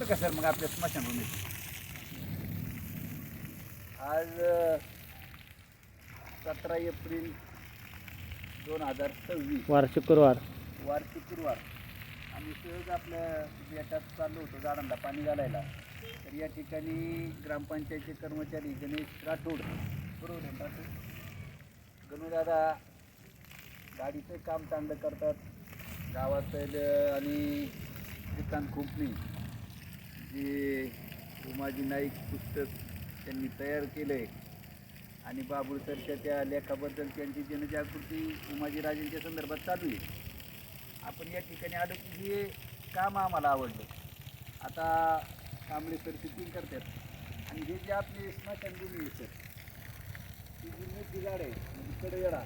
का सर मग आपल्या स्मशानभूमीत आज 17 एप्रिल 2026 वार शुक्रवार. वार शुक्रवार आम्ही सहज आपल्या बेटात चाललो होतो झाडांना पाणी घालायला. तर या ठिकाणी ग्रामपंचायतचे कर्मचारी गणेश राठोड बरोबर आहे राठोड गणूदादा गाडीचं काम चांगलं करतात. गावात आणि श्रीकांत खोपणी जे उमाजी नाईक पुस्तक त्यांनी तयार केलं आहे आणि बाबुळ सरच्या त्या लेखाबद्दल त्यांची जनजागृती उमाजीराजेंच्या संदर्भात चालू आहे. आपण या ठिकाणी आलो की हे काम आम्हाला आवडलं. आता कांबळे सर शूटिंग करतात आणि हे जे आपले स्मशानभूमी आहे सर ही जी मोठी झाडं आहे म्हणजे कडवेळा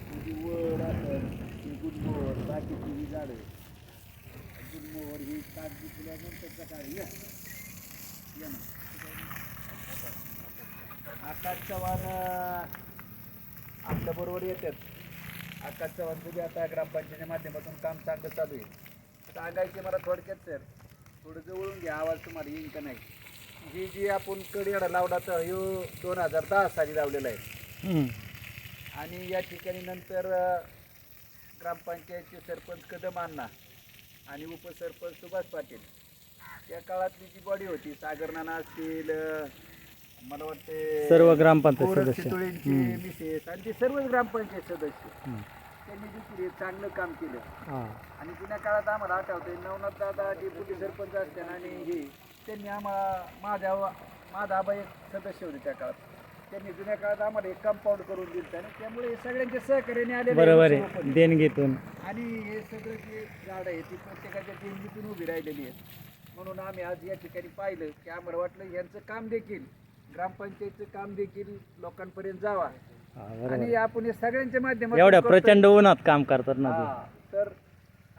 म्हणजे वड असं ही गुलमोहर बाकीची ही झाडं गुलमोहर ही कागदी फुल्यानंतरचा काळ या ना आकाश चव्हाण आपल्याबरोबर येतात. आकाश चव्हाणचं बी आता ग्रामपंचायतीच्या माध्यमातून काम चांगलं चालू आहे. सांगायचे मला थोडक्यात सर थोडं जवळून घ्या आवाज तुम्हाला येईल का नाही. ही जी आपण कडेवाडा लावला तर ह्यो 2010 साली लावलेला आहे आणि या ठिकाणी नंतर ग्रामपंचायतचे सरपंच कदम अण्णा आणि उपसरपंच सुभाष पाटील त्या काळातली जी बॉडी होती सागर नाना असतील मला वाटते सर्व ग्रामपंचायत सदस्य चितोळींचे मिसेस आणि ते सर्वच ग्रामपंचायत सदस्य त्यांनी देखील हे चांगलं काम केलं. आणि जुन्या काळात आम्हाला आठवतंय नवनाथ दादा डेप्युटी सरपंच असताना आणि हे त्यांनी आम्हाला माझा आबा एक सदस्य होते त्या काळात. त्यांनी जुन्या काळात आम्हाला एक कंपाऊंड करून दिलं आणि त्यामुळे सगळ्यांच्या सहकार्याने आले बरोबर आहे देणगीतून. आणि हे सगळं जे झाड आहे ती प्रत्येकाच्या देणगीतून उभी राहिलेली आहेत. म्हणून आम्ही आज या ठिकाणी पाहिलं की आम्हाला वाटलं यांचं काम देखील ग्रामपंचायतचं काम देखील लोकांपर्यंत जावा आणि आपण हे सगळ्यांच्या माध्यमातून एवढ्या प्रचंड उन्हात काम करतात ना तर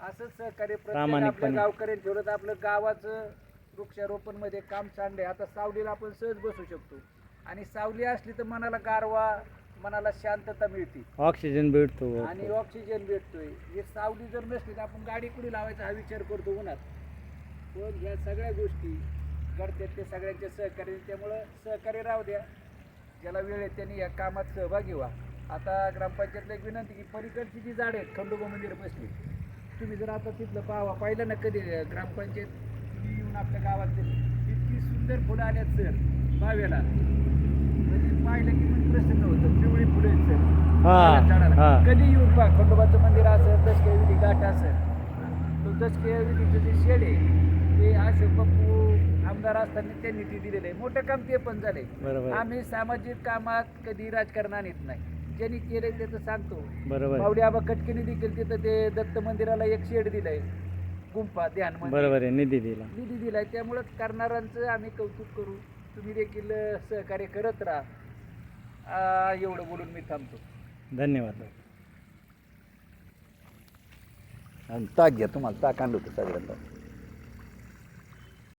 असंच सहकार्य प्रत्येक आपल्या गावकऱ्यांनी ठेवलं तर आपलं गावाचं वृक्षारोपण मध्ये काम चांगलं आहे. आता सावलीला आपण सहज बसू शकतो आणि सावली असली तर मनाला गारवा मनाला शांतता मिळते ऑक्सिजन भेटतो आणि ऑक्सिजन भेटतोय. हे सावली जर नसली तर आपण गाडी कुठे लावायचा हा विचार करतो उन्हात. पण ह्या सगळ्या गोष्टी करतात ते सगळ्यांच्या सहकार्य त्यामुळं सहकार्य राहू द्या. ज्याला वेळ आहे त्यांनी या कामात सहभागी व्हा. आता ग्रामपंचायतला एक विनंती की पलीकडची जी झाडं आहेत खंडोबा मंदिर बसली तुम्ही जर आता तिथलं पाहिलं ना कधी ग्रामपंचायत तुम्ही येऊन आपल्या गावात इतकी सुंदर फुलं आल्यात सर बावेला म्हणजे पाहिलं की मन प्रसन्न होतं. पिवळी फुलं आहेत सर झाडाला. कधी येऊन पहा खंडोबाचं मंदिर असेल दसके विधी घाट असेल तो दसके विधीचं जे शेड आहे ते अशोक बापू आमदार असताना त्यांनी ते दिलेलं आहे. मोठं काम ते पण झालंय. आम्ही सामाजिक कामात कधी राजकारण आणत नाही. ज्यांनी केलंय त्याचं सांगतो. माऊली आबा कटकेने देखील तिथं ते दत्त मंदिराला एक शेड दिलंय गुंफा ध्यान बरोबर आहे निधी दिलाय. त्यामुळं करणाऱ्यांचं आम्ही कौतुक करू. तुम्ही देखील सहकार्य करत राहा. एवढं बोलून मी थांबतो. धन्यवाद. ताक घ्या तुम्हाला ताक आणलं होतं सगळ्यांना.